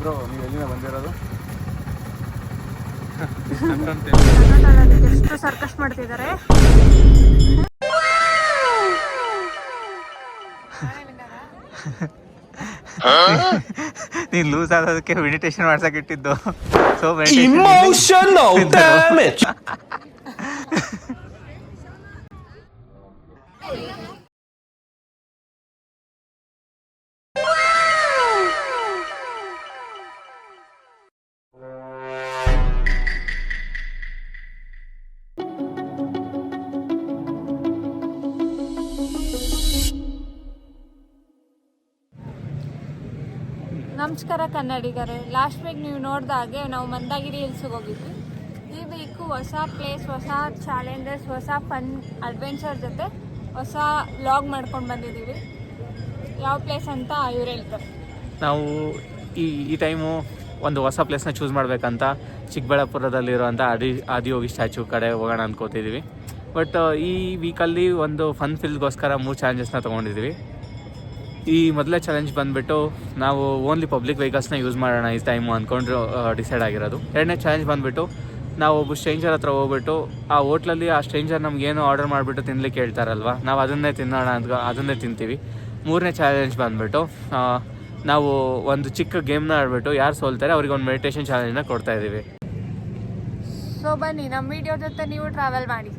Bro ನೀವು ಎಲ್ಲಿಂದ ಬಂದಿರೋದು? ಎಷ್ಟು ಸರ್ಕಸ್ ಮಾಡ್ತಿದ್ದಾರೆ. ನೀನ್ ಲೂಸ್ ಆಗೋದಕ್ಕೆ ಮೆಡಿಟೇಷನ್ ಮಾಡ್ಸಕ್ ಇಟ್ಟಿದ್ದು. So Emotional damage. ನಮಸ್ಕಾರ ಕನ್ನಡಿಗರೇ. ಲಾಸ್ಟ್ ವೀಕ್ ನೀವು ನೋಡಿದ ಹಾಗೆ ನಾವು ಮಂದಾಗಿರಿ ಹಿಲ್ಸ್ಗೆ ಹೋಗಿದ್ವಿ. ಈ ವೀಕು ಹೊಸ ಪ್ಲೇಸ್, ಹೊಸ ಚಾಲೆಂಜಸ್, ಹೊಸ ಫನ್ ಅಡ್ವೆಂಚರ್ ಜೊತೆ ಹೊಸ ವ್ಲಾಗ್ ಮಾಡ್ಕೊಂಡು ಬಂದಿದ್ದೀವಿ. ಯಾವ ಪ್ಲೇಸ್ ಅಂತ ಇವ್ರು ಹೇಳ್ತಾರೆ. ನಾವು ಈ ಟೈಮು ಒಂದು ಹೊಸ ಪ್ಲೇಸ್ನ ಚೂಸ್ ಮಾಡಬೇಕಂತ ಚಿಕ್ಕಬಳ್ಳಾಪುರದಲ್ಲಿರುವಂಥ ಆದಿಯೋಗಿ ಸ್ಟ್ಯಾಚ್ಯೂ ಕಡೆ ಹೋಗೋಣ ಅಂದ್ಕೋತಿದ್ದೀವಿ. ಬಟ್ ಈ ವೀಕಲ್ಲಿ ಒಂದು ಫನ್ ಫೀಲ್ಡ್ಗೋಸ್ಕರ 3 ಚಾಲೆಂಜಸ್ನ ತೊಗೊಂಡಿದ್ದೀವಿ. ಈ ಮೊದಲೇ ಚಾಲೆಂಜ್ ಬಂದುಬಿಟ್ಟು ನಾವು ಓನ್ಲಿ ಪಬ್ಲಿಕ್ ವೆಹಿಕಲ್ಸ್ನ ಯೂಸ್ ಮಾಡೋಣ ಈ ಟೈಮು ಅಂದ್ಕೊಂಡು ಡಿಸೈಡ್ ಆಗಿರೋದು. 2ನೇ ಚಾಲೆಂಜ್ ಬಂದುಬಿಟ್ಟು ನಾವು ಒಬ್ಬ ಸ್ಟ್ರೇಂಜರ್ ಹತ್ರ ಹೋಗ್ಬಿಟ್ಟು ಆ ಹೋಟ್ಲಲ್ಲಿ ಆ ಸ್ಟ್ರೇಂಜರ್ ನಮಗೇನು ಆರ್ಡರ್ ಮಾಡಿಬಿಟ್ಟು ತಿನ್ಲಿಕ್ಕೆ ಹೇಳ್ತಾರಲ್ವ, ನಾವು ಅದನ್ನೇ ತಿನ್ನೋಣ ಅಂತ ಅದನ್ನೇ ತಿಂತೀವಿ. 3ನೇ ಚಾಲೆಂಜ್ ಬಂದುಬಿಟ್ಟು ನಾವು ಒಂದು ಚಿಕ್ಕ ಗೇಮ್ನ ಆಡ್ಬಿಟ್ಟು ಯಾರು ಸೋಲ್ತಾರೆ ಅವ್ರಿಗೆ ಒಂದು ಮೆಡಿಟೇಷನ್ ಚಾಲೆಂಜ್ನ ಕೊಡ್ತಾಯಿದ್ದೀವಿ. ಸೊ ಬನ್ನಿ ನಮ್ಮ ವಿಡಿಯೋ ಜೊತೆ ನೀವು ಟ್ರಾವೆಲ್ ಮಾಡಿ.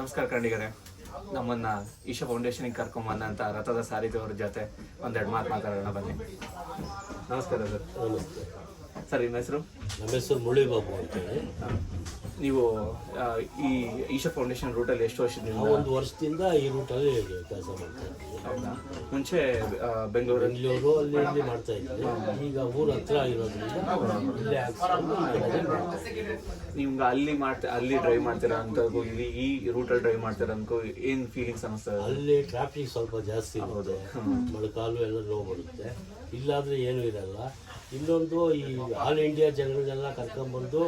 ನಮಸ್ಕಾರ ಕನ್ನಡಿಗರೇ. ನಮ್ಮನ್ನು ಈಶಾ ಫೌಂಡೇಶನಿಗೆ ಕರ್ಕೊಂಬಂದಂಥ ರಥದ ಸಾರಿದವ್ರ ಜೊತೆ ಒಂದೆರಡು ಮಾತಾಡೋಣ ಬನ್ನಿ. ನಮಸ್ಕಾರ ಸರ್. ನಮಸ್ತೆ ಸರ್, ನಿಮ್ಮ ಹೆಸರು? ನಮ್ಮ ಹೆಸರು ಮುರಳಿಬಾಬು ಅಂತೇಳಿ. ನೀವು ಈ ಈಶಾ ಫೌಂಡೇಶನ್ ರೂಟಲ್ಲಿ ಎಷ್ಟು ವರ್ಷದಿಂದ? 1 ವರ್ಷದಿಂದ ಈ ರೂಟಲ್ಲಿ ಕೆಲಸ ಮಾಡ್ತಾ ಇದ್ದೀವಿ. ಹೌದಾ? ಮುಂಚೆ ಬೆಂಗಳೂರು ಅಲ್ಲಿ ಮಾಡ್ತಾ ಇದ್ವಿ. ಈಗ ಊರ ಹತ್ರ ಇರೋದ್ರಿಂದ ಇಲ್ಲೇ ನಿಮ್ಗೆ ಅಲ್ಲಿ ಡ್ರೈವ್ ಮಾಡ್ತೀರಾ ಅಂತ ಈ ರೂಟಲ್ಲಿ ಡ್ರೈವ್ ಮಾಡ್ತೀರಾ ಅನ್ಕೋ ಏನು ಫೀಲಿಂಗ್ಸ್ ಅನ್ನಿಸ್ತದೆ? ಅಲ್ಲಿ ಟ್ರಾಫಿಕ್ ಸ್ವಲ್ಪ ಜಾಸ್ತಿ ಇರುತ್ತೆ, ಮೊಳಕಾಲು ಎಲ್ಲ ನೋವು ಬರುತ್ತೆ. ಇಲ್ಲಾದರೆ ಏನೂ ಇರಲ್ಲ. ಇನ್ನೊಂದು ಈ ಆಲ್ ಇಂಡಿಯಾ ಜನಗಳನ್ನೆಲ್ಲ ಕರ್ಕೊಂಡ್ಬಂದು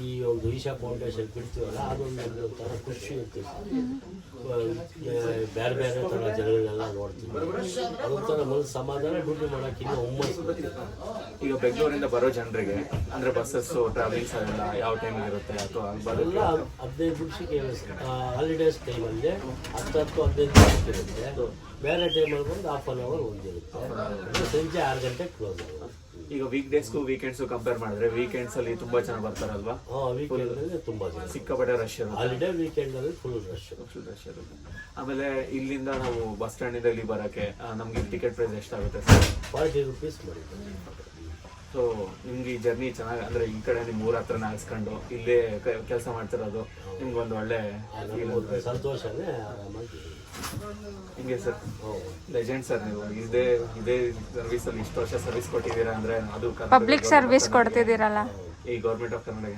ಈ ಒಂದು ಈಶಾ ಫೌಂಡೇಶನ್ ಬಿಡ್ತೀವಲ್ಲ, ಅದೊಂದು ಒಂಥರ ಖುಷಿ ಇರ್ತದೆ. ಬೇರೆ ಬೇರೆ ಥರ ಜನಗಳನ್ನೆಲ್ಲ ನೋಡ್ತೀವಿ, ಅದೊಂಥರ ಮನಸ್ಸು ಸಮಾಧಾನ, ಡ್ಯೂಟಿ ಮಾಡೋಕ್ಕೆ ಇನ್ನೂ ಹುಮ್ಮಸ್ಸು ಬರ್ತದೆ. ಈಗ ಬೆಂಗಳೂರಿಂದ ಬರೋ ಜನರಿಗೆ ಅಂದರೆ ಬಸ್ಸಸ್ಸು ಟ್ರಾವೆಲಿಂಗ್ಸ್ ಅದೆಲ್ಲ ಯಾವ ಟೈಮಿಗೆ ಇರುತ್ತೆ ಅಥವಾ ಎಲ್ಲ 15 ನಿಮಿಷಕ್ಕೆ ಹಾಲಿಡೇಸ್ ಟೈಮಲ್ಲಿ 10-15 ನಿಮಿಷಕ್ಕೆ ಇರುತ್ತೆ. ಬೇರೆ ಟೈಮಲ್ಲಿ ಬಂದು ½ ಅನ್ ಅವರ್ ಒಂದಿರುತ್ತೆ. ಸಂಜೆ 6 ಗಂಟೆಗೆ ಕ್ಲೋಸ್ ಆಗುತ್ತೆ. ಈಗ ವೀಕ್ ಡೇಸ್ಗೂ ವೀಕೆಂಡ್ಸ್ಗೂ ಕಂಪೇರ್ ಮಾಡಿದ್ರೆ ವೀಕೆಂಡ್ಸಲ್ಲಿ ತುಂಬ ಜನ ಬರ್ತಾರಲ್ವಾ? ವೀಕೆಂಡಲ್ಲಿ ತುಂಬ ಜನ, ಸಿಕ್ಕಾಪಟ್ಟೆ ರಶ್ ಇರುತ್ತೆ. ಹಾಲಿಡೇ ವೀಕೆಂಡಲ್ಲಿ ಫುಲ್ ರಶ್ ಇರುತ್ತೆ. ಆಮೇಲೆ ಇಲ್ಲಿಂದ ನಾವು ಬಸ್ ಸ್ಟ್ಯಾಂಡಿಂದ ಇಲ್ಲಿ ಬರೋಕ್ಕೆ ನಮಗೆ ಟಿಕೆಟ್ ಪ್ರೈಸ್ ಎಷ್ಟಾಗುತ್ತೆ ಸರ್? 40 ರೂಪೀಸ್ ಮಾಡಿ. ಸೊ ನಿಮ್ಗೆ ಈ ಜರ್ನಿ ಚೆನ್ನಾಗಿ ಅಂದರೆ ಈ ಕಡೆ ನಿಮ್ಮ ಊರ ಹತ್ರನ ಹಾಕ್ಸ್ಕೊಂಡು ಇಲ್ಲೇ ಕೆಲಸ ಮಾಡ್ತಿರೋದು ನಿಮ್ಗೆ ಒಂದು ಒಳ್ಳೆ ಸಂತೋಷನೇ. ಆರಾಮಾಗಿ ಹಿಂಗೆ ಸರ್, ಲೆಜೆಂಡ್ ಸರ್. ನೀವು ಇದೇ ಸರ್ವಿಸಲ್ಲಿ ಇಷ್ಟು ವರ್ಷ ಸರ್ವಿಸ್ ಕೊಟ್ಟಿದ್ದೀರಾ ಅಂದರೆ ಅದು ಪಬ್ಲಿಕ್ ಸರ್ವಿಸ್ ಕೊಡ್ತಿದ್ದೀರಲ್ಲ ಈ ಗೌರ್ಮೆಂಟ್ ಆಫ್ ಕರ್ನಾಟಕ.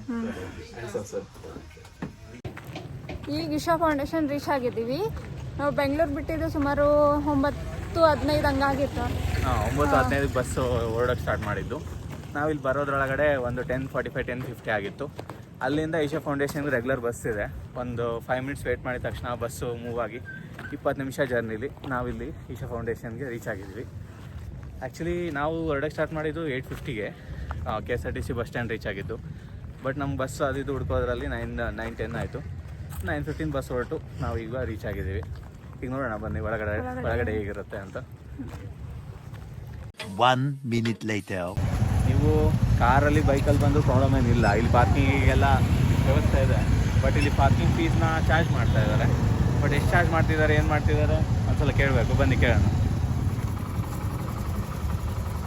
ಸರ್ ಈಗ ಈಶಾ ಫೌಂಡೇಶನ್ ರೀಚ್ ಆಗಿದ್ದೀವಿ. ನಾವು ಬೆಂಗಳೂರು ಬಿಟ್ಟಿದ್ದು ಸುಮಾರು 9:15 ಹಂಗಾಗಿತ್ತು. 9:15 ಬಸ್ ಹೊರಡೋಕ್ಕೆ ಸ್ಟಾರ್ಟ್ ಮಾಡಿದ್ದು. ನಾವಿಲ್ಲಿ ಬರೋದ್ರೊಳಗಡೆ ಒಂದು 10:45 10:50 ಆಗಿತ್ತು. ಅಲ್ಲಿಂದ ಈಶಾ ಫೌಂಡೇಶನ್ಗೆ ರೆಗ್ಯುಲರ್ ಬಸ್ ಇದೆ. ಒಂದು 5 ಮಿನಿಟ್ಸ್ ವೆಯ್ಟ್ ಮಾಡಿದ ತಕ್ಷಣ ಬಸ್ಸು ಮೂವ್ ಆಗಿ 20 ನಿಮಿಷ ಜರ್ನಿಲಿ ನಾವಿಲ್ಲಿ ಈಶಾ ಫೌಂಡೇಶನ್ಗೆ ರೀಚ್ ಆಗಿದ್ವಿ. ಆ್ಯಕ್ಚುಲಿ ನಾವು ಹೊರಡಕ್ಕೆ ಸ್ಟಾರ್ಟ್ ಮಾಡಿದ್ದು 8:50ಗೆ KSRTC ಬಸ್ ಸ್ಟ್ಯಾಂಡ್ ರೀಚ್ ಆಗಿದ್ದು. ಬಟ್ ನಮ್ಮ ಬಸ್ ಅದು ಹುಡ್ಕೋದ್ರಲ್ಲಿ 9:10 ಆಯಿತು. 9:15 ಬಸ್ ಹೊರಟು ನಾವು ಈಗ ರೀಚ್ ಆಗಿದ್ದೀವಿ. ಈಗ ನೋಡೋಣ ಬನ್ನಿ ಒಳಗಡೆ ಹೇಗಿರುತ್ತೆ ಅಂತ. 1 minute later. ನೀವು ಕಾರಲ್ಲಿ ಬೈಕಲ್ಲಿ ಬಂದು ಪ್ರಾಬ್ಲಮ್ ಏನಿಲ್ಲ. ಇಲ್ಲಿ ಪಾರ್ಕಿಂಗಿಗೆಲ್ಲ ವ್ಯವಸ್ಥೆ ಇದೆ. ಬಟ್ ಇಲ್ಲಿ ಪಾರ್ಕಿಂಗ್ ಫೀಸ್ನ ಚಾರ್ಜ್ ಮಾಡ್ತಾ ಇದ್ದಾರೆ. ಬಟ್ ಎಷ್ಟು ಚಾರ್ಜ್ ಮಾಡ್ತಿದ್ದಾರೆ, ಏನು ಮಾಡ್ತಿದ್ದಾರೆ ಒಂದ್ಸಲ ಕೇಳಬೇಕು. ಬನ್ನಿ ಕೇಳೋಣ.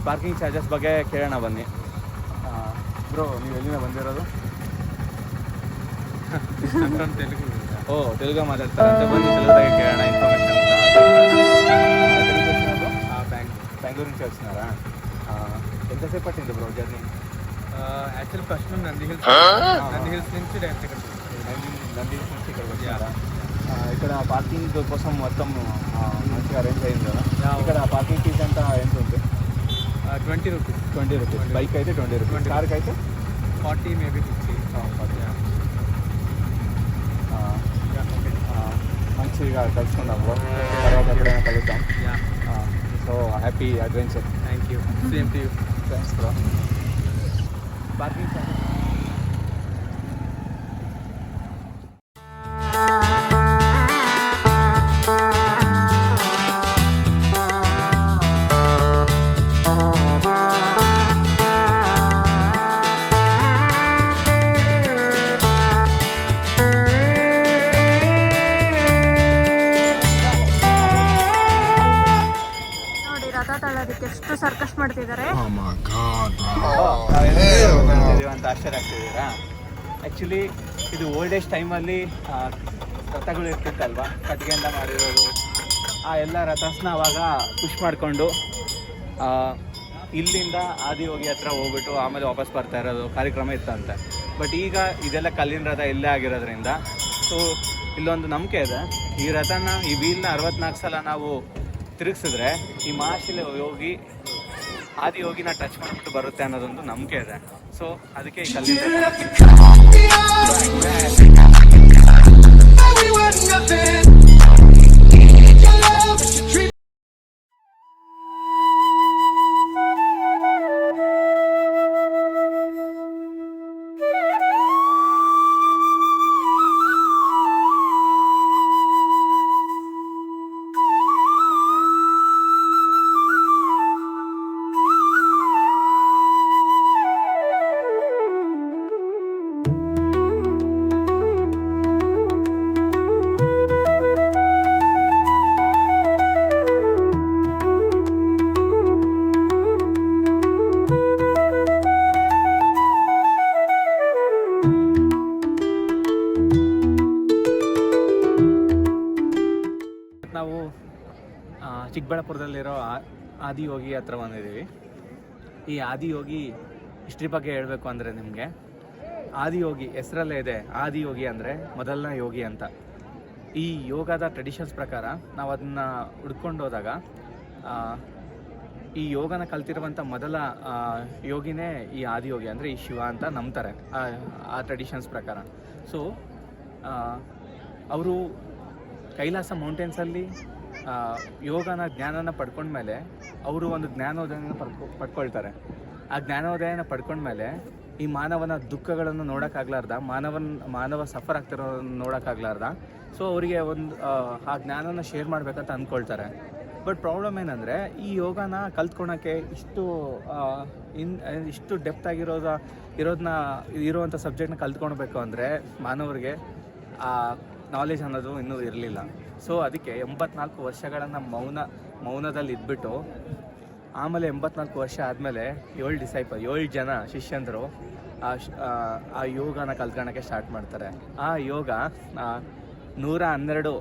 ಪಾರ್ಕಿಂಗ್ ಚಾರ್ಜಸ್ ಬಗ್ಗೆ ಕೇಳೋಣ ಬನ್ನಿ. ಬ್ರೋ, ನೀವು ಎಲ್ಲಿಂದ ಬಂದಿರೋದು? ತೆಲುಗು ಮಾತಾಡ್ತಾರೆ. ಬನ್ನಿ ತೆಲುಗುದಾಗೆ ಕೇಳೋಣ ಇನ್ಫಾರ್ಮೇಷನ್. బెంగళూరు నుంచి వచ్చినారా? ఎంతసేపు పట్టింది బ్రో జర్నీ? యాక్చువల్ ఫస్ట్ మేము నంది హిల్స్ నుంచి డైరెక్ట్ ఇక్కడ నంది హిల్స్ నుంచి ఇక్కడికి వచ్చారా? ఇక్కడ పార్కింగ్ కోసం మొత్తం మంచిగా అరేంజ్ అయింది కదా. ఇక్కడ పార్కింగ్ ఫీజ్ అంతా ఎంత ఉంది? 20 రూపీస్. 20 రూపీస్. బైక్ అయితే 20 రూపీస్. కార్కి అయితే 40 మేబీ 50. మంచిగా కలుసుకుందాం బ్రో. తర్వాత ఎప్పుడైనా కలుద్దాం. So happy adventure. Thank you. Same to you. Thanks bro. Parking ಎಷ್ಟು ಸರ್ಕಸ್ ಮಾಡ್ತಿದ್ದಾರೆ. ಅಂತ ಆಶ್ಚರ್ಯ ಆಗ್ತಿದ್ದೀರಾ? ಆ್ಯಕ್ಚುಲಿ ಇದು ಓಲ್ಡ್ ಏಜ್ ಟೈಮಲ್ಲಿ ರಥಗಳು ಇರ್ತಿತ್ತಲ್ವ, ಕಟ್ಟಿಗೆಯಿಂದ ಮಾಡಿರೋದು. ಆ ಎಲ್ಲ ರಥಸ್ನ ಅವಾಗ ಪುಷ್ ಮಾಡಿಕೊಂಡು ಇಲ್ಲಿಂದ ಆದಿಯೋಗಿ ಹತ್ರ ಹೋಗ್ಬಿಟ್ಟು ಆಮೇಲೆ ವಾಪಸ್ ಬರ್ತಾ ಇರೋದು ಕಾರ್ಯಕ್ರಮ ಇತ್ತಂತೆ. ಬಟ್ ಈಗ ಇದೆಲ್ಲ ಕಲ್ಲಿನ ರಥ ಇಲ್ಲೇ ಆಗಿರೋದ್ರಿಂದ ಸೊ ಇಲ್ಲೊಂದು ನಂಬಿಕೆ ಇದೆ. ಈ ರಥನ, ಈ ವೀಲ್ನ 64 ಸಲ ನಾವು ತಿರುಗಿಸಿದ್ರೆ ಈ ಮಹಾಶಿಲೆ ಯೋಗಿ ಆದಿಯೋಗಿನ ಟಚ್ ಮಾಡಿಬಿಟ್ಟು ಬರುತ್ತೆ ಅನ್ನೋದೊಂದು ನಂಬಿಕೆ ಇದೆ. ಸೊ ಅದಕ್ಕೆ ಈ ಕಲ್ಲಿನ ನಾವು ಚಿಕ್ಕಬಳ್ಳಾಪುರದಲ್ಲಿರೋ ಆದಿಯೋಗಿ ಹತ್ರ ಬಂದಿದ್ದೀವಿ. ಈ ಆದಿಯೋಗಿ ಹಿಸ್ಟ್ರಿ ಬಗ್ಗೆ ಹೇಳಬೇಕು ಅಂದರೆ ನಿಮಗೆ, ಆದಿಯೋಗಿ ಹೆಸರಲ್ಲೇ ಇದೆ. ಆದಿಯೋಗಿ ಅಂದರೆ ಮೊದಲನೇ ಯೋಗಿ ಅಂತ. ಈ ಯೋಗದ ಟ್ರೆಡಿಷನ್ಸ್ ಪ್ರಕಾರ ನಾವು ಅದನ್ನು ಹುಡ್ಕೊಂಡು ಹೋದಾಗ ಈ ಯೋಗನ ಕಲ್ತಿರುವಂಥ ಮೊದಲ ಯೋಗಿನೇ ಈ ಆದಿಯೋಗಿ, ಅಂದರೆ ಈ ಶಿವ ಅಂತ ನಂಬ್ತಾರೆ ಆ ಟ್ರೆಡಿಷನ್ಸ್ ಪ್ರಕಾರ. ಸೊ ಅವರು ಕೈಲಾಸ ಮೌಂಟೇನ್ಸಲ್ಲಿ ಯೋಗನ ಜ್ಞಾನನ ಪಡ್ಕೊಂಡ್ಮೇಲೆ ಅವರು ಒಂದು ಜ್ಞಾನೋದಯನ ಪಡ್ಕೊಳ್ತಾರೆ. ಆ ಜ್ಞಾನೋದಯನ ಪಡ್ಕೊಂಡ್ಮೇಲೆ ಈ ಮಾನವನ ದುಃಖಗಳನ್ನು ನೋಡೋಕ್ಕಾಗ್ಲಾರ್ದ, ಮಾನವ ಸಫರ್ ಆಗ್ತಿರೋದನ್ನು ನೋಡೋಕ್ಕಾಗ್ಲಾರ್ದ ಸೊ ಅವರಿಗೆ ಒಂದು ಆ ಜ್ಞಾನನ ಶೇರ್ ಮಾಡಬೇಕಂತ ಅಂದ್ಕೊಳ್ತಾರೆ. ಬಟ್ ಪ್ರಾಬ್ಲಮ್ ಏನಂದರೆ ಈ ಯೋಗನ ಕಲ್ತ್ಕೊಳಕ್ಕೆ ಇಷ್ಟು ಡೆಪ್ತ್ ಇರೋವಂಥ ಸಬ್ಜೆಕ್ಟ್ನ ಕಲ್ತ್ಕೊಳ್ಬೇಕು ಅಂದರೆ ಮಾನವರಿಗೆ ಆ ನಾಲೆಜ್ ಅನ್ನೋದು ಇನ್ನೂ ಇರಲಿಲ್ಲ. ಸೊ ಅದಕ್ಕೆ 84 ವರ್ಷಗಳನ್ನು ಮೌನದಲ್ಲಿ ಇದ್ಬಿಟ್ಟು ಆಮೇಲೆ 84 ವರ್ಷ ಆದಮೇಲೆ 7 ಜನ ಶಿಷ್ಯಂದರು ಆ ಯೋಗನ ಕಲ್ತ್ಕೊಳ್ಳೋಕ್ಕೆ ಸ್ಟಾರ್ಟ್ ಮಾಡ್ತಾರೆ. ಆ ಯೋಗ 112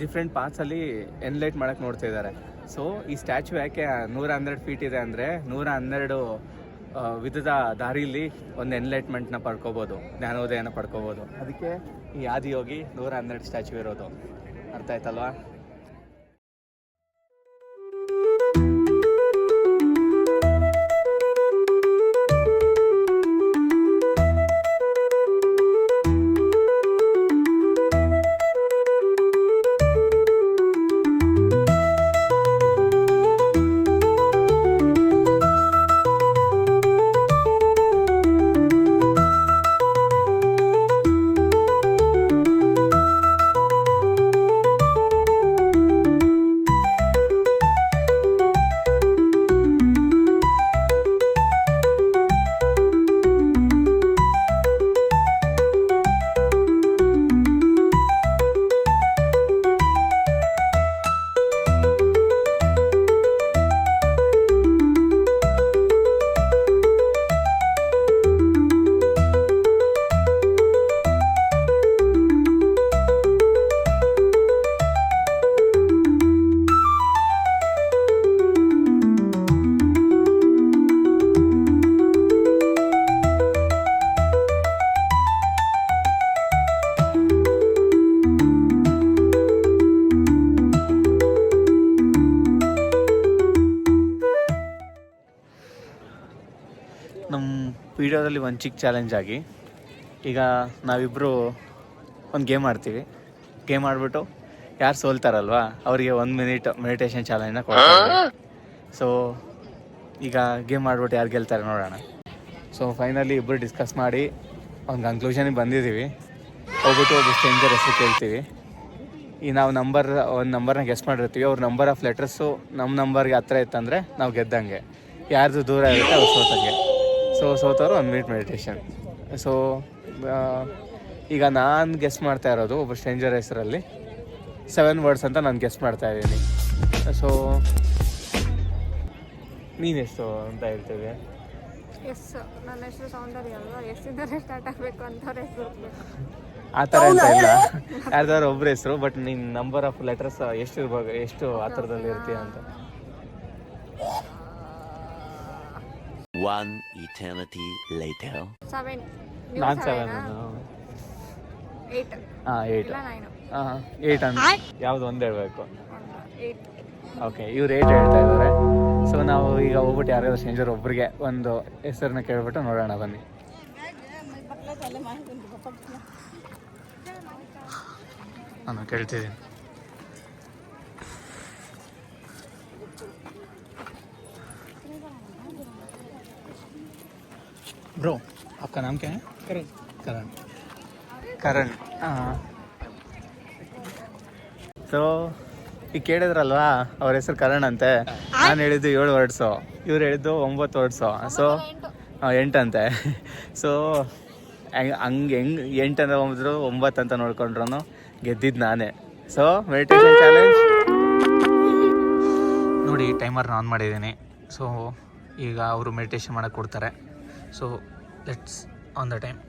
ಡಿಫ್ರೆಂಟ್ ಪಾರ್ಟ್ಸಲ್ಲಿ ಎನ್ಲೈಟ್ ಮಾಡೋಕ್ಕೆ ನೋಡ್ತಾ ಇದ್ದಾರೆ. ಸೊ ಈ ಸ್ಟ್ಯಾಚು ಯಾಕೆ 112 ಫೀಟ್ ಇದೆ ಅಂದರೆ 112 ವಿಧದ ದಾರಿಯಲ್ಲಿ ಒಂದು ಎನ್ಲೈಟ್ಮೆಂಟ್ನ ಪಡ್ಕೋಬೋದು, ಜ್ಞಾನೋದಯನ ಪಡ್ಕೋಬೋದು. ಅದಕ್ಕೆ ಈ ಆದಿಯೋಗಿ 112 ಸ್ಟ್ಯಾಚು ಇರೋದು. ಅರ್ಥ ಆಯ್ತಲ್ವಾ? ವಿಡಿಯೋದಲ್ಲಿ ಒಂದು ಚಿಕ್ಕ ಚಾಲೆಂಜ್ ಆಗಿ ಈಗ ನಾವಿಬ್ಬರು ಒಂದು ಗೇಮ್ ಆಡ್ತೀವಿ. ಗೇಮ್ ಆಡ್ಬಿಟ್ಟು ಯಾರು ಸೋಲ್ತಾರಲ್ವಾ ಅವರಿಗೆ 1 ಮಿನಿಟ್ ಮೆಡಿಟೇಷನ್ ಚಾಲೆಂಜ್ನ ಕೊಡ್ತಾರೆ. ಸೊ ಈಗ ಗೇಮ್ ಆಡ್ಬಿಟ್ಟು ಯಾರು ಗೆಲ್ತಾರೆ ನೋಡೋಣ. ಸೊ ಫೈನಲಿ ಇಬ್ಬರು ಡಿಸ್ಕಸ್ ಮಾಡಿ ಒಂದು ಕನ್ಕ್ಲೂಷನಿಗೆ ಬಂದಿದ್ದೀವಿ. ಹೋಗ್ಬಿಟ್ಟು ಒಬ್ಬ ಸ್ಟ್ರೇಂಜರ್ ಹೆಸರು ಕೇಳ್ತೀವಿ. ಈ ನಾವು ಒಂದು ನಂಬರ್ನ ಗೆಸ್ಟ್ ಮಾಡಿರ್ತೀವಿ. ಅವ್ರ ನಂಬರ್ ಆಫ್ ಲೆಟರ್ಸು ನಮ್ಮ ನಂಬರ್ಗೆ ಹತ್ರ ಇತ್ತಂದರೆ ನಾವು ಗೆದ್ದಂಗೆ, ಯಾರ್ದು ದೂರ ಇರುತ್ತೆ ಅವ್ರು ಸೋತಂಗೆ. ಸೊ ಸೋತವರು 1 ಮಿನಿಟ್ ಮೆಡಿಟೇಷನ್. ಸೊ ಈಗ ನಾನು ಗೆಸ್ಟ್ ಮಾಡ್ತಾ ಇರೋದು ಒಬ್ಬ ಸ್ಟ್ರೇಂಜರ್ ಹೆಸರಲ್ಲಿ 7 ವರ್ಡ್ಸ್ ಅಂತ ನಾನು ಗೆಸ್ಟ್ ಮಾಡ್ತಾ ಇದ್ದೀನಿ. ಸೊ ನೀನೆಷ್ಟು ಅಂತ ಹೇಳ್ತೀವಿ? ಎಸ್, ನನ್ನ ಹೆಸರು ಸೌಂದರ್ಯ ಅಲ್ವಾ, ಎಷ್ಟಿಂದಲೇ ಸ್ಟಾರ್ಟ್ ಆಗಬೇಕು ಅಂತವ್ರ ಹೆಸರು ಆ ಥರ ಅಂತ ಇಲ್ಲ, ಯಾರ್ದಾದ್ರು ಒಬ್ಬರ ಹೆಸರು. ಬಟ್ ನಿನ್ನ ನಂಬರ್ ಆಫ್ ಲೆಟರ್ಸ್ ಎಷ್ಟು ಇರ್ಬೇಕು, ಎಷ್ಟು ಆ ಥರದಲ್ಲಿ ಇರ್ತೀಯ ಅಂತ. 1 eternity later. 7. ನಾನು 7. 8. ಹಾಂ 8. ಇಲ್ಲ 9. ಹಾಂ 8 ಅಂತ ಯಾವುದು ಒಂದು ಹೇಳಬೇಕು. 8. ಓಕೆ, ಇವ್ರು 8 ಹೇಳ್ತಾ ಇದ್ದಾರೆ. ಸೊ ನಾವು ಈಗ ಹೋಗ್ಬಿಟ್ಟು ಯಾರ್ಯಾರು ಸ್ಟ್ರೇಂಜರ್ ಒಬ್ಬರಿಗೆ ಒಂದು ಹೆಸರನ್ನ ಕೇಳ್ಬಿಟ್ಟು ನೋಡೋಣ ಬನ್ನಿ. ನಾನು ಕೇಳ್ತಿದ್ದೀನಿ. ब्रो आपका नाम क्या है? करण. करण. ಹಾಂ. ಸೊ ಈಗ ಕೇಳಿದ್ರಲ್ವಾ ಅವ್ರ ಹೆಸರು ಕರಣ್ ಅಂತೆ. ನಾನು ಹೇಳಿದ್ದು 7 ವರ್ಡ್ಸು, ಇವ್ರು ಹೇಳಿದ್ದು 9 ವರ್ಡ್ಸು. ಸೊ 8 ಅಂತೆ. ಸೊ ಹಂಗೆ 8 ಅಂತ 9 ಅಂತ ನೋಡ್ಕೊಂಡ್ರು ಗೆದ್ದಿದ್ದು ನಾನೇ. ಸೊ ಮೆಡಿಟೇಷನ್ ಚಾಲೆಂಜ್ ನೋಡಿ, ಟೈಮರ್ನ ಆನ್ ಮಾಡಿದ್ದೀನಿ. ಸೊ ಈಗ ಅವರು ಮೆಡಿಟೇಷನ್ ಮಾಡೋಕ್ಕೆ ಕೊಡ್ತಾರೆ. So let's on the time.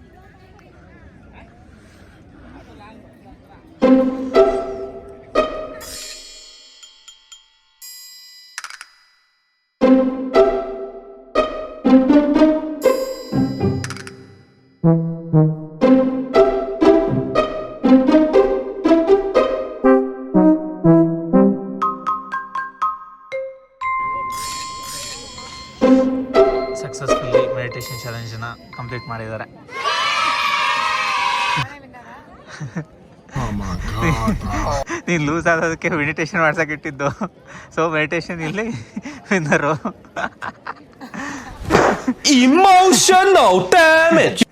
Successfully meditation ಚಾಲೆಂಜನ್ನ ಕಂಪ್ಲೀಟ್ ಮಾಡಿದ್ದಾರೆ. ನೀನು ಲೂಸ್ ಆಗೋದಕ್ಕೆ ಮೆಡಿಟೇಷನ್ ಮಾಡ್ಸಕ್ಕೆ ಇಟ್ಟಿದ್ದು. ಸೊ ಮೆಡಿಟೇಷನ್ ಇಲ್ಲಿ ವಿನ್ನರು. Emotional damage.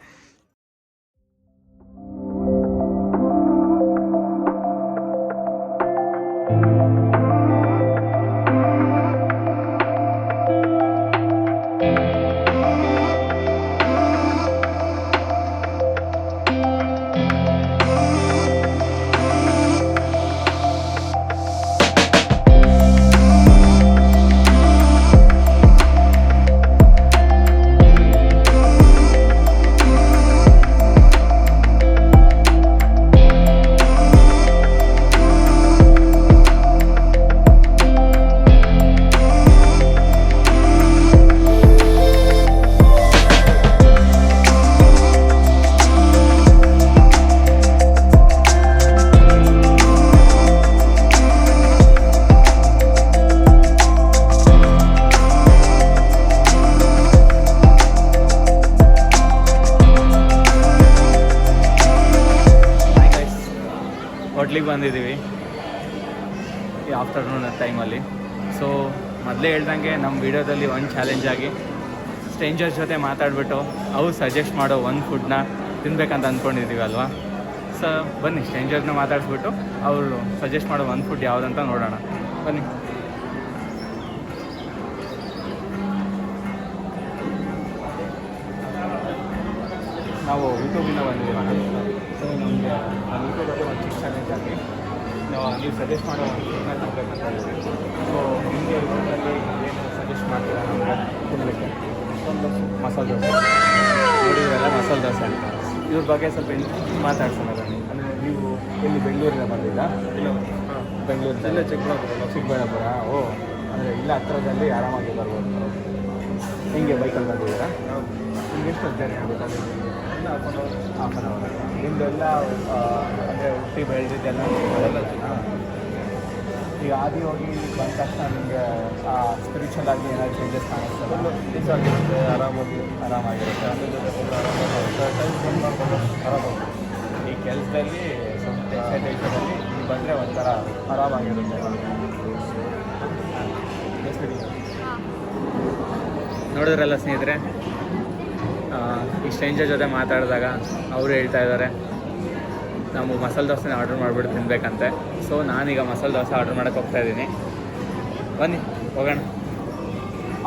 ಹೋಟ್ಲಿಗೆ ಬಂದಿದ್ದೀವಿ ಈ ಆಫ್ಟರ್ನೂನ್ ಟೈಮಲ್ಲಿ. ಸೊ ಮೊದಲೇ ಹೇಳ್ದಂಗೆ ನಮ್ಮ ವಿಡಿಯೋದಲ್ಲಿ ಒಂದು ಚಾಲೆಂಜ್ ಆಗಿ ಸ್ಟ್ರೇಂಜರ್ಸ್ ಜೊತೆ ಮಾತಾಡಿಬಿಟ್ಟು ಅವ್ರು ಸಜೆಸ್ಟ್ ಮಾಡೋ ಒಂದು ಫುಡ್ನ ತಿನ್ಬೇಕಂತ ಅಂದ್ಕೊಂಡಿದ್ದೀವಿ ಅಲ್ವಾ. ಸೊ ಬನ್ನಿ ಸ್ಟ್ರೇಂಜರ್ನ ಮಾತಾಡಿಸ್ಬಿಟ್ಟು ಅವರು ಸಜೆಸ್ಟ್ ಮಾಡೋ ಒಂದು ಫುಡ್ ಯಾವುದಂತ ನೋಡೋಣ ಬನ್ನಿ. ನಾವು ಯೂಟ್ಯೂಬಿಂದ ಬಂದಿದ್ದೀವಿ. ಸೊ ನಮಗೆ ಯೂಟ್ಯೂಬಲ್ಲಿ ಒಂದು ಚಿಕ್ಕ ಚಾಲೆಂಜ್ ಆಗಿ ನೀವು ಸಜೆಸ್ಟ್ ಮಾಡೋ ಒಂದು ಫುಡ್ನ ತಿನ್ಬೇಕಂತ ಇದ್ದೀವಿ. ಸೊ ನಿಮಗೆ ಯೂಟ್ಯೂಬಲ್ಲಿ ಏನು ಸಜೆಸ್ಟ್ ಮಾಡ್ತೀರಾ ನಮಗೆ ತಿನ್ನಲಿಕ್ಕೆ? ಮಸಾಲೆ ದೋಸೆ ನೋಡಿದ್ರೆಲ್ಲ ಮಸಾಲೆ ದೋಸೆ ಅಂತ. ಇವ್ರ ಬಗ್ಗೆ ಸ್ವಲ್ಪ ಮಾತಾಡ್ಸೋಣ ಬನ್ನಿ. ಅಂದರೆ ನೀವು ಎಲ್ಲಿ ಬೆಂಗಳೂರಿಂದ ಬಂದಿದ್ದ? ಬೆಂಗಳೂರಿಂದ? ಇಲ್ಲ ಚಿಕ್ಕಬಳ್ಳಾಪುರ. ಓ, ಅಂದರೆ ಇಲ್ಲ ಹತ್ರದಲ್ಲಿ ಆರಾಮಾಗಿ ಬರ್ಬೋದು. ಹಿಂಗೆ ಬೈಕಲ್ಲಿ ಬಂದಿದ್ದೀರಾ? ನಿಮ್ಗೆ ಎಷ್ಟು ಜರ್ನಿ ಆಗುತ್ತೆ? Half an hour. ನಿಮ್ಮದೆಲ್ಲ ಅಂದರೆ ಹುಟ್ಟಿ ಬೆಳೆದಿದ್ದೆಲ್ಲ ಈಗ ಆದಿ ಹೋಗಿ ಬಂದ ತಕ್ಷಣ ನಿಮಗೆ ಸ್ಪಿರಿಚುವಲ್ ಆಗಿ ಏನಾದ್ರು ಚೇಂಜಸ್ ಕಾಣಿಸ್ತದೆ. ಪೀಸ್ ಆಗಿರುತ್ತೆ, ಆರಾಮಾಗಿರುತ್ತೆ. ಅದ್ರ ಜೊತೆ ಫುಲ್ ಆರಾಮಾಗಿ ಸ್ಪೆಂಡ್ ಮಾಡ್ಕೊಂಡು ಆರಾಮಾಗುತ್ತೆ. ಈ ಕೆಲಸದಲ್ಲಿ ಸ್ವಲ್ಪ ಎಕ್ಸೈಟೇಷನಲ್ಲಿ ಇಲ್ಲಿ ಬಂದರೆ ಒಂಥರ ಆರಾಮಾಗಿರುತ್ತೆ. ನೋಡಿದ್ರಲ್ಲ ಸ್ನೇಹಿತರೆ, ಈ ಸ್ಟ್ರೇಂಜರ್ ಜೊತೆ ಮಾತಾಡಿದಾಗ ಅವರು ಹೇಳ್ತಾ ಇದ್ದಾರೆ ನಾವು ಮಸಾಲೆ ದೋಸೆನ ಆರ್ಡ್ರ್ ಮಾಡಿಬಿಟ್ಟು ತಿನ್ನಬೇಕಂತೆ. ಸೊ ನಾನೀಗ ಮಸಾಲೆ ದೋಸೆ ಆರ್ಡ್ರ್ ಮಾಡೋಕ್ಕೆ ಹೋಗ್ತಾಯಿದ್ದೀನಿ. ಬನ್ನಿ ಹೋಗೋಣ,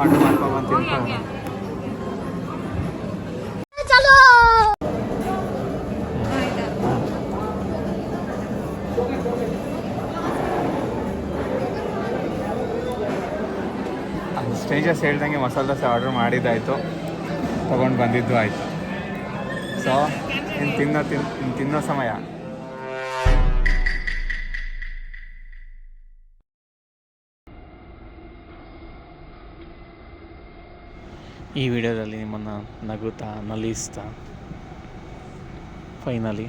ಆರ್ಡ್ರ್ ಮಾಡ್ಕೊಬಂದು ತಿನ್ಕೊಂಡು. ಸ್ಟ್ರೇಂಜರ್ಸ್ ಹೇಳ್ದಂಗೆ ಮಸಾಲೆ ದೋಸೆ ಆರ್ಡ್ರ್ ಮಾಡಿದ್ದಾಯಿತು, ತೊಗೊಂಡು ಬಂದಿದ್ದು ಆಯಿತು. ಸೊ ಇನ್ನು ತಿನ್ನೋ ಸಮಯ. ಈ ವಿಡಿಯೋದಲ್ಲಿ ನಿಮ್ಮನ್ನು ನಗುತ್ತಾ ನಲಿಸ್ತಾ ಫೈನಲಿ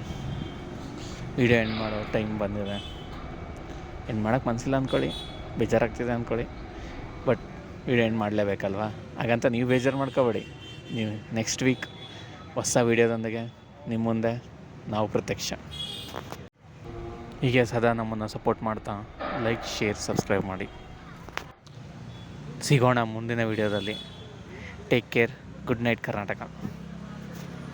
ವಿಡಿಯೋ ಎಂಡ್ ಮಾಡೋ ಟೈಮ್ ಬಂದಿದೆ. ಎಂಡ್ ಮಾಡೋಕ್ಕೆ ಮನಸ್ಸಿಲ್ಲ ಅಂದ್ಕೊಳ್ಳಿ, ಬೇಜಾರಾಗ್ತಿದೆ ಅಂದ್ಕೊಳ್ಳಿ, ಬಟ್ ವಿಡಿಯೋ ಎಂಡ್ ಮಾಡಲೇಬೇಕಲ್ವಾ? ಹಾಗಂತ ನೀವು ಬೇಜಾರು ಮಾಡ್ಕೋಬೇಡಿ. ನೀವು ನೆಕ್ಸ್ಟ್ ವೀಕ್ ಹೊಸ ವಿಡಿಯೋದೊಂದಿಗೆ ನಿಮ್ಮ ಮುಂದೆ ನಾವು ಪ್ರತ್ಯಕ್ಷ. ಹೀಗೆ ಸದಾ ನಮ್ಮನ್ನು ಸಪೋರ್ಟ್ ಮಾಡ್ತಾ ಲೈಕ್, ಶೇರ್, ಸಬ್ಸ್ಕ್ರೈಬ್ ಮಾಡಿ. ಸಿಗೋಣ ಮುಂದಿನ ವಿಡಿಯೋದಲ್ಲಿ. Take care. Good night Karnataka.